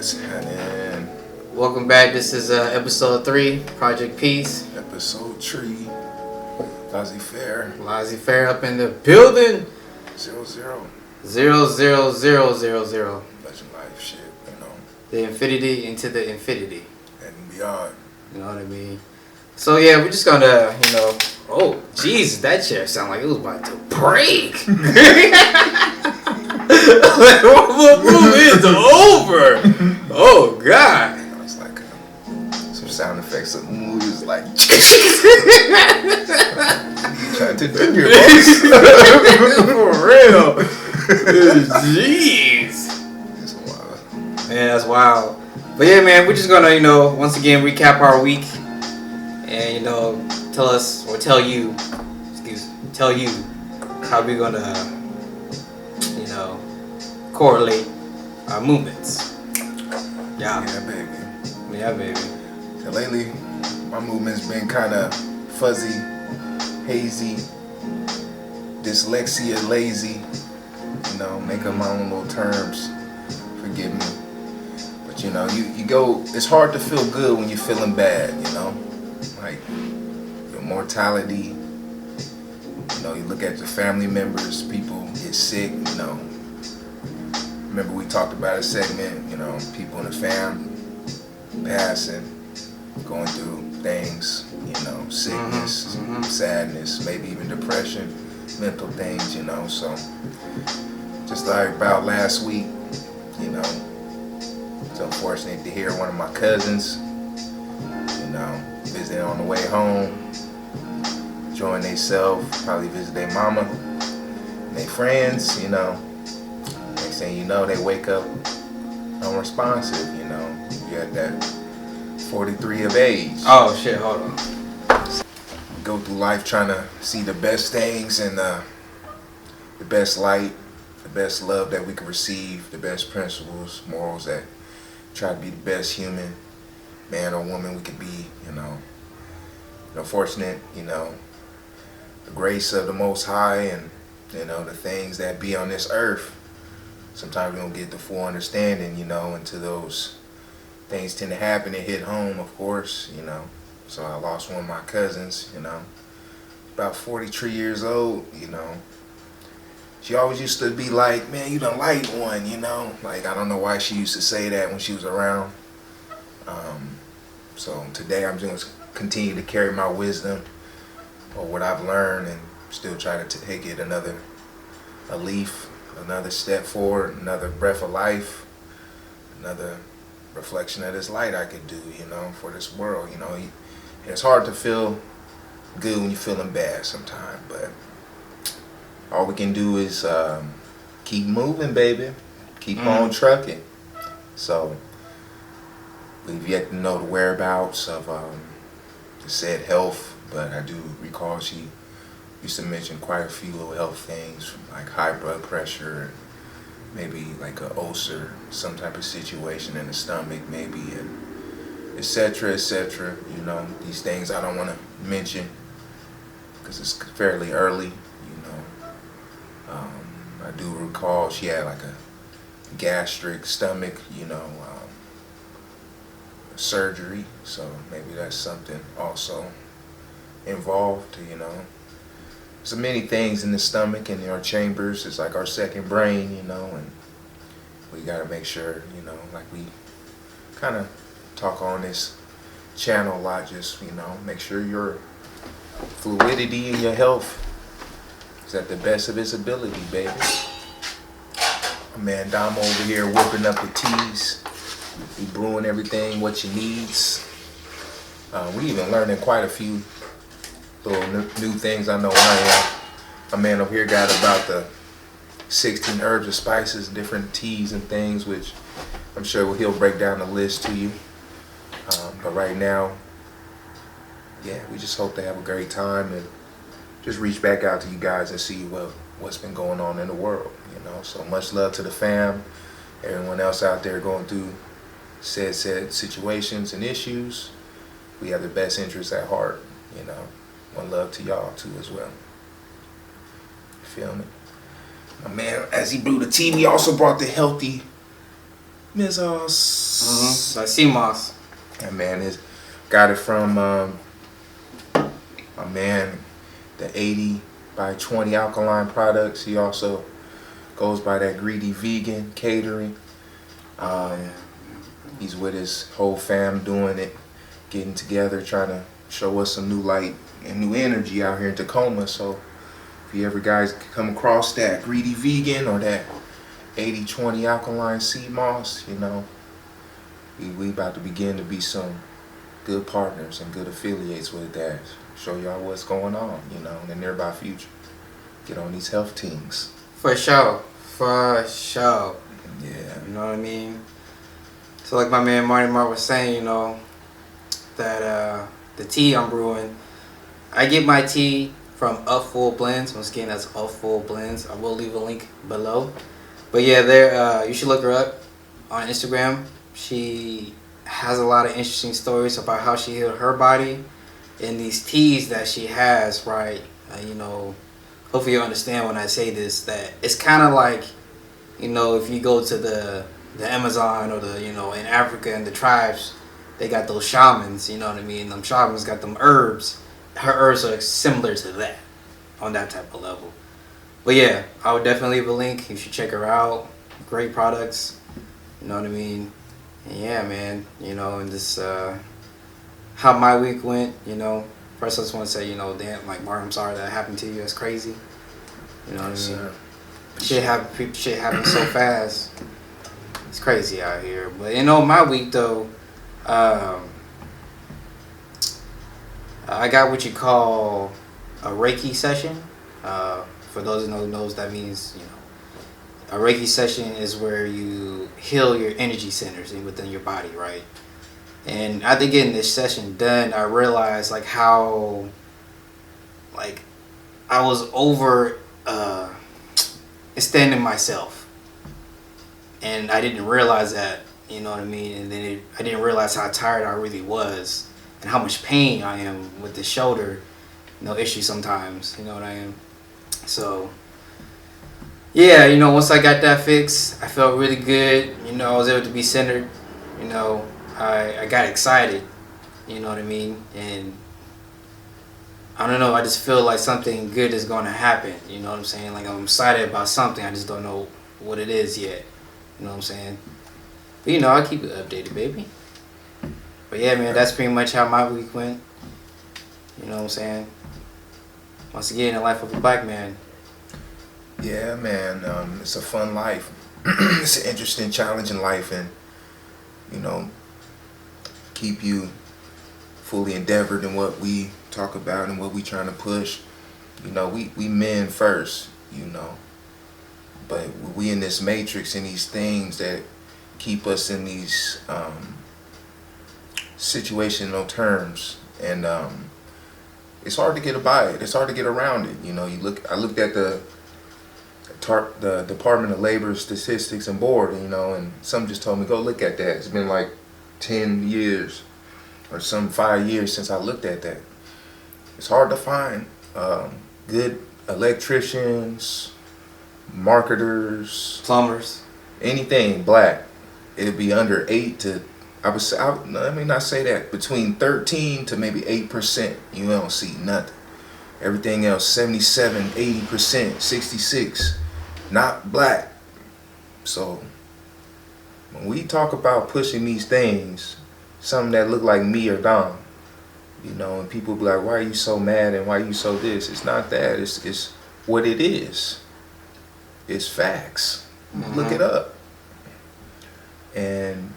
What's happening? Welcome back. This is episode 3, Project Peace. Episode 3. Laissez-faire. Laissez-faire up in the building. 0-0. 00000. Legend life shit, you know. The infinity into the infinity. And beyond. You know what I mean? So yeah, we're just gonna, oh, Jesus, that chair sounded like it was about to break. Move is over. Oh God. It's like some sound effects of movies like you trying to do your voice. For real. Jeez. It's wild. Man, that's wild. But yeah, man, we're just gonna, once again recap our week and tell you how we're gonna, correlate our movements. Yeah, baby. So lately, my movement's been kind of fuzzy, hazy, dyslexia, lazy. Make up my own little terms. Forgive me. But you go. It's hard to feel good when you're feeling bad. Like your mortality. You look at your family members. People get sick. Remember we talked about a segment. People in the fam passing, going through things. Sickness, sadness, maybe even depression, mental things. So just like about last week. It's unfortunate to hear one of my cousins, visiting on the way home, enjoying themselves, probably visit their mama, and their friends, Next thing you know, they wake up unresponsive, You at that 43 of age. Oh shit, hold on. Go through life trying to see the best things and the best light, the best love that we can receive, the best principles, morals that try to be the best human man or woman we could be, fortunate, the grace of the Most High and, the things that be on this earth. Sometimes we don't get the full understanding, until those things tend to happen and hit home, of course, So I lost one of my cousins, about 43 years old, She always used to be like, man, you done light one, Like, I don't know why she used to say that when she was around. So today I'm just going to continue to carry my wisdom or what I've learned and still try to take it another step forward, another breath of life, another reflection of this light I could do, for this world, It's hard to feel good when you're feeling bad sometimes, but all we can do is keep moving, baby. Keep on trucking. So we've yet to know the whereabouts of the said health, but I do recall she used to mention quite a few little health things, like high blood pressure, and maybe like an ulcer, some type of situation in the stomach, maybe, and et cetera, These things I don't want to mention because it's fairly early, I do recall she had like a gastric stomach, surgery, so maybe that's something also involved, So many things in the stomach and in our chambers. It's like our second brain, and we got to make sure, like we kind of talk on this channel a lot, just, make sure your fluidity in your health is at the best of its ability, baby. My man Dom over here whipping up the teas. We brewing everything what you needs. We even learning quite a few little new things. I know my man over here got about the 16 herbs and spices, different teas and things, which I'm sure he'll break down the list to you. But right now, we just hope to have a great time and just reach back out to you guys and see what's been going on in the world, So much love to the fam, everyone else out there going through said situations and issues. We have the best interests at heart, One love to y'all too as well. You feel me? My man, as he brewed the tea, we also brought the healthy Mesos. Like sea moss. And man, it's got it from my man, the 80 by 20 alkaline products. He also goes by that Greedy Vegan Catering. He's with his whole fam doing it, getting together, trying to show us some new light and new energy out here in Tacoma. So if you ever guys come across that Greedy Vegan or that 80-20 alkaline sea moss, you know, we about to begin to be some good partners and good affiliates with that. Show y'all what's going on, you know, in the nearby future. Get on these health teams. For sure. For sure. Yeah. You know what I mean? So like my man Marty Mark was saying, you know, that the tea I'm brewing, I get my tea from Up Full Blends. Once again, that's Up Full Blends. I will leave a link below. But yeah, there you should look her up on Instagram. She has a lot of interesting stories about how she healed her body and these teas that she has, right? You know, hopefully you understand when I say this, that it's kind of like, you know, if you go to the Amazon or the, you know, in Africa and the tribes, they got those shamans, you know what I mean? Them shamans got them herbs. Her herbs are similar to that, on that type of level. But yeah, I would definitely leave a link. You should check her out. Great products, you know what I mean? And yeah, man, you know, and this, how my week went, you know. First, I just want to say, you know, damn, like, Mark, I'm sorry that happened to you. That's crazy. You know what I mean? Shit happens so fast. It's crazy out here. But, you know, my week, though, I got what you call a Reiki session. For those who knows, that means, you know, a Reiki session is where you heal your energy centers within your body, right? And after getting this session done, I realized like how, like, I was over extending myself, and I didn't realize that, you know what I mean. And then I didn't realize how tired I really was, and how much pain I am with the shoulder, you know, issue sometimes. You know what I am. So yeah, you know, once I got that fixed, I felt really good. You know, I was able to be centered. You know, I got excited. You know what I mean? And I don't know, I just feel like something good is going to happen. You know what I'm saying? Like, I'm excited about something. I just don't know what it is yet. You know what I'm saying? But, you know, I'll keep it updated, baby. But yeah, man, that's pretty much how my week went. You know what I'm saying? Once again, the life of a black man. Yeah, man, it's a fun life. It's an interesting, challenging life, and, you know, keep you fully endeavored in what we talk about and what we trying to push. You know, we men first, you know, but we in this matrix and these things that keep us in these situational terms, and it's hard to get by it. It's hard to get around it. You know, I looked at the Department of Labor Statistics and Board, you know, and some just told me, go look at that. It's been like 10 years or some 5 years since I looked at that. It's hard to find good electricians, marketers, Plumbers, anything black. It'd be under 8 to, let me not say that, between 13 to maybe 8%. You don't see nothing. Everything else, 77, 80%, 66, not black. So when we talk about pushing these things, something that look like me or Dom, you know, and people be like, why are you so mad and why are you so this? It's not that. It's what it is. It's facts. Mm-hmm. Look it up. And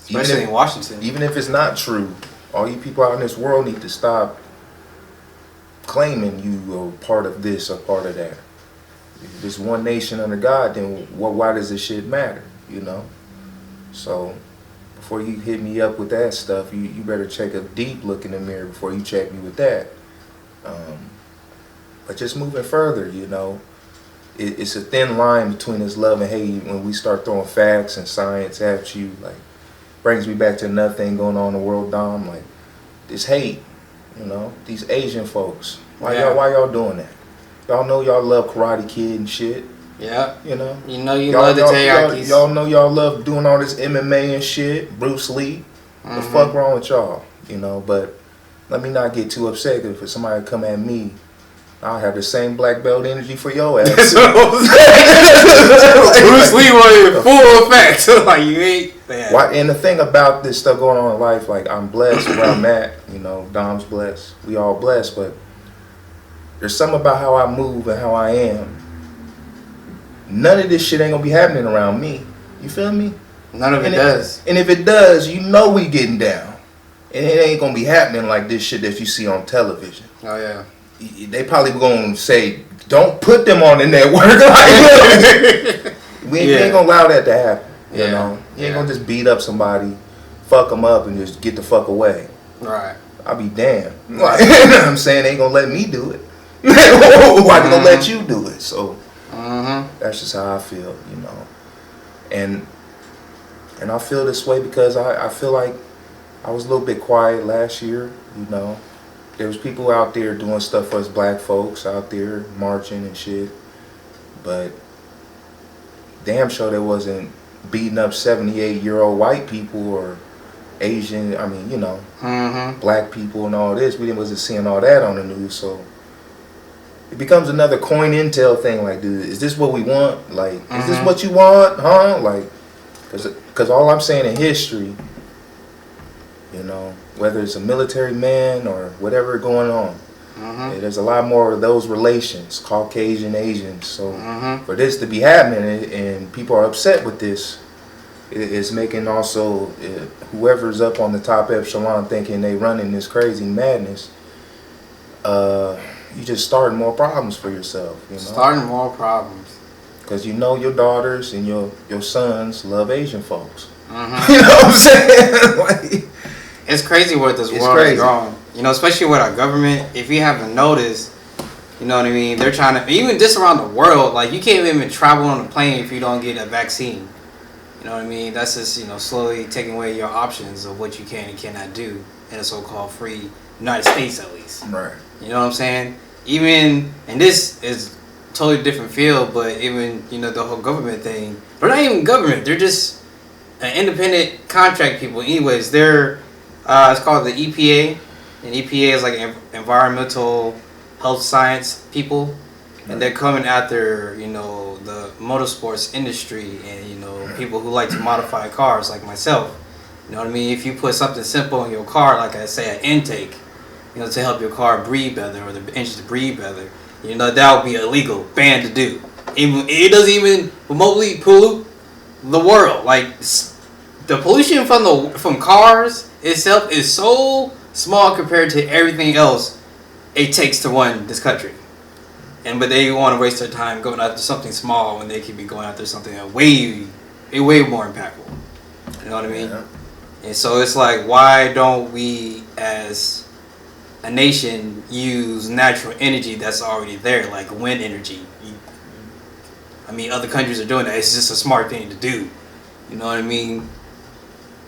especially in Washington. Even if it's not true, all you people out in this world need to stop claiming you are part of this or part of that. If there's one nation under God, then why does this shit matter? You know? So before you hit me up with that stuff, you better take a deep look in the mirror before you check me with that. But just moving further, you know, it's a thin line between this love and hate when we start throwing facts and science at you. Like, brings me back to another thing going on in the world, Dom. Like, this hate, you know, these Asian folks. Why y'all doing that? Y'all know y'all love Karate Kid and shit. Yeah. You know? You know you love the teriyakis. Y'all know y'all love doing all this MMA and shit. Bruce Lee. The fuck wrong with y'all? You know, but let me not get too upset because if somebody come at me, I'll have the same black belt energy for your ass. Bruce Lee was in full effect. Like, you ain't... And the thing about this stuff going on in life, like, I'm blessed where I'm at. You know, Dom's blessed. We all blessed. But there's something about how I move and how I am. None of this shit ain't going to be happening around me. You feel me? None of it does. And if it does, you know we getting down. And it ain't going to be happening like this shit that you see on television. Oh, yeah. They probably going to say, don't put them on the network. We ain't going to allow that to happen. You know? You ain't going to just beat up somebody, fuck them up, and just get the fuck away. Right. I'll be damned. Like, you know what I'm saying? They ain't going to let me do it. Why they going to let you do it? So that's just how I feel, you know. And I feel this way because I feel like I was a little bit quiet last year, you know. There was people out there doing stuff for us black folks out there marching and shit. But damn sure there wasn't beating up 78-year-old white people or Asian, I mean, you know, black people and all this. We wasn't seeing all that on the news, so it becomes another coin intel thing. Like, dude, is this what we want? Like, is this what you want? Huh? Like, because all I'm saying in history, you know, whether it's a military man or whatever going on, there's a lot more of those relations, Caucasian, Asians. So for this to be happening and people are upset with this, it's making also whoever's up on the top echelon thinking they running this crazy madness, you just starting more problems for yourself. You know? Starting more problems. Because you know your daughters and your sons love Asian folks. You know what I'm saying? Like, it's crazy what this world is growing. You know, especially with our government. If you haven't noticed, you know what I mean? They're trying to, even just around the world, like, you can't even travel on a plane if you don't get a vaccine. You know what I mean? That's just, you know, slowly taking away your options of what you can and cannot do in a so-called free United States, at least. Right. You know what I'm saying? Even, and this is totally different field, but even, you know, the whole government thing, they're not even government. They're just independent contract people. Anyways, they're, it's called the EPA. And EPA is like environmental health science people. And they're coming after, you know, the motorsports industry and, you know, people who like to modify cars like myself. You know what I mean? If you put something simple in your car, like I say, an intake, you know, to help your car breathe better or the engine to breathe better, you know, that would be illegal, banned to do. It doesn't even remotely pollute the world. Like, the pollution from cars itself is so small compared to everything else it takes to run this country. But they want to waste their time going after something small when they could be going after something way more impactful. You know what I mean? Yeah. And so it's like, why don't we as a nation use natural energy that's already there, like wind energy? I mean, other countries are doing that. It's just a smart thing to do. You know what I mean?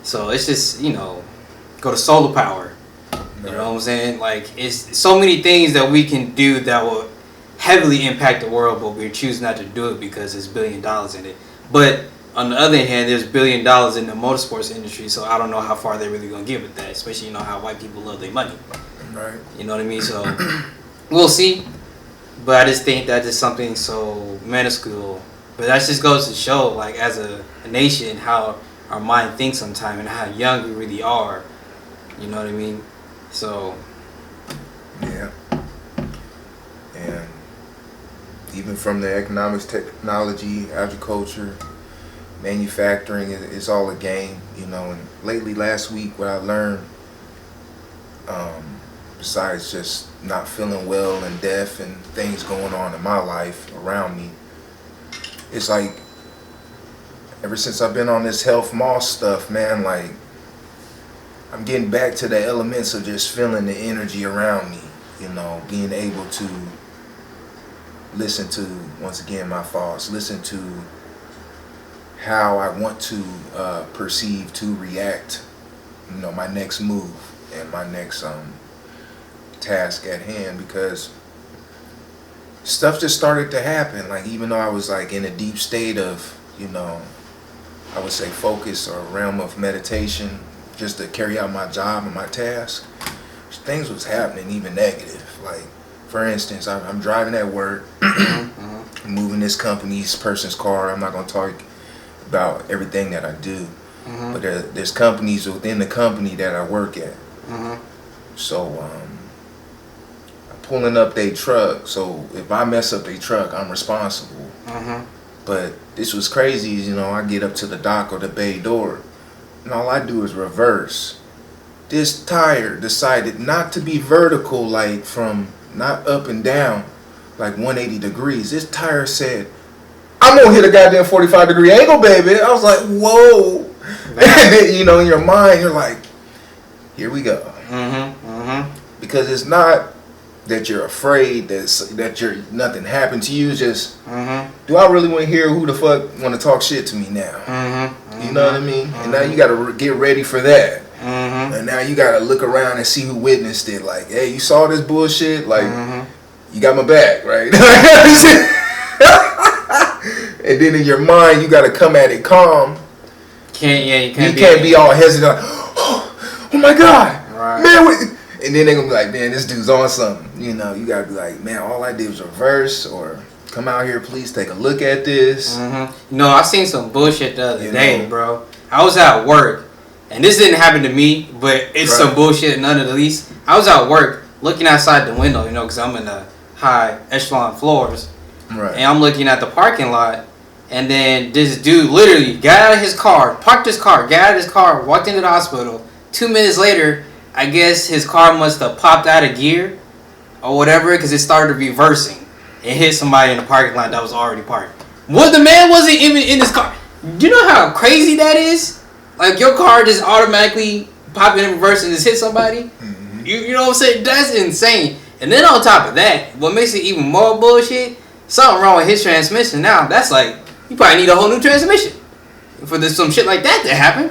So it's just, you know, go to solar power. You know what I'm saying? Like, it's so many things that we can do that will heavily impact the world, but we choose not to do it because there's $1 billion in it. But on the other hand, there's $1 billion in the motorsports industry, so I don't know how far they're really gonna get with that, especially, you know, how white people love their money. Right. You know what I mean? So we'll see. But I just think that is something so minuscule. But that just goes to show, like, as a nation, how our mind thinks sometimes and how young we really are. You know what I mean? So yeah. And even from the economics, technology, agriculture, manufacturing, it's all a game, you know. And lately, last week, what I learned, besides just not feeling well and deaf and things going on in my life around me, it's like, ever since I've been on this health moss stuff, man, like, I'm getting back to the elements of just feeling the energy around me, you know, being able to listen to, once again, my thoughts, listen to how I want to perceive to react, you know, my next move and my next task at hand. Because stuff just started to happen. Like, even though I was like in a deep state of, I would say focus or realm of meditation, just to carry out my job and my task, things was happening even negative. Like, for instance, I'm driving at work, moving this person's car. I'm not gonna talk about everything that I do, but there's companies within the company that I work at. So I'm pulling up their truck. So if I mess up their truck, I'm responsible. But this was crazy. I get up to the dock or the bay door, and all I do is reverse. This tire decided not to be vertical, like from not up and down, like 180 degrees. This tire said, I'm gonna hit a goddamn 45-degree angle, baby. I was like, whoa. In your mind, you're like, here we go. Because it's not that you're afraid that nothing happened to you. It's just, do I really want to hear who the fuck want to talk shit to me now? You know what I mean? And now you got to get ready for that. And now you got to look around and see who witnessed it. Like, hey, you saw this bullshit? Like, you got my back, right? And then in your mind, you got to come at it calm. You can't be all hesitant. Like, oh my God, man. And then they're going to be like, man, this dude's on something. You got to be like, man, all I did was reverse, or come out here, please take a look at this. I seen some bullshit the other day, bro. I was at work, and this didn't happen to me, but it's some bullshit none of the least. I was at work looking outside the window, because I'm in the high echelon floors. Right. And I'm looking at the parking lot, and then this dude literally got out of his car, parked his car, got out of his car, walked into the hospital. 2 minutes later, I guess his car must have popped out of gear or whatever, because it started reversing and hit somebody in the parking lot that was already parked. The man wasn't even in his car. Do you know how crazy that is? Like, your car just automatically popping in reverse and just hit somebody? You know what I'm saying? That's insane. And then on top of that, what makes it even more bullshit, something wrong with his transmission. Now, that's like, you probably need a whole new transmission for some shit like that to happen.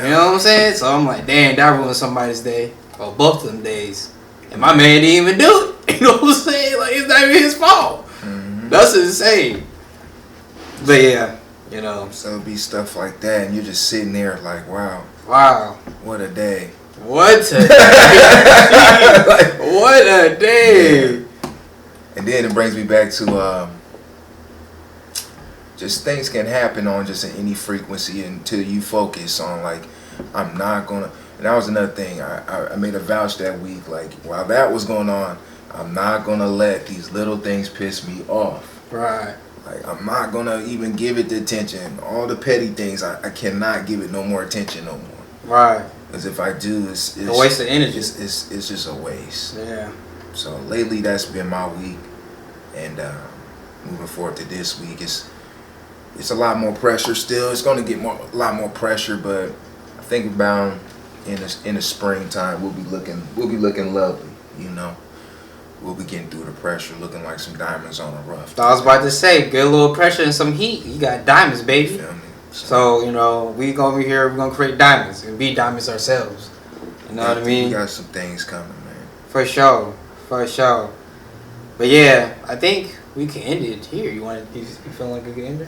You know what I'm saying? So I'm like, damn, that ruined somebody's day. Or both of them days. And my man didn't even do it. You know what I'm saying? Like, it's not even his fault. That's insane. But yeah, So it'll be stuff like that, and you're just sitting there like, wow. What a day. What a day. Like, what a day. Yeah. And then it brings me back to just things can happen on just any frequency until you focus on, like, I'm not gonna. And that was another thing. I made a vouch that week, like, while that was going on, I'm not gonna let these little things piss me off. Right. Like, I'm not gonna even give it the attention. All the petty things, I cannot give it no more attention no more. Right. Because if I do, it's a waste of energy. It's just a waste. Yeah. So lately, that's been my week, and moving forward to this week, it's a lot more pressure still. It's going to get a lot more pressure, but I think about in the springtime we'll be looking lovely. We'll be getting through the pressure, looking like some diamonds on a rough. I was about to say, get a little pressure and some heat. You got diamonds, baby. You feel me? So we gonna be here. We're gonna create diamonds and be diamonds ourselves. You know what I mean? We got some things coming, man. For sure. But yeah, I think we can end it here. You feeling like a good ender?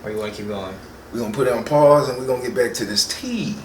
Or you want to keep going? We're going to put it on pause and we're going to get back to this tea.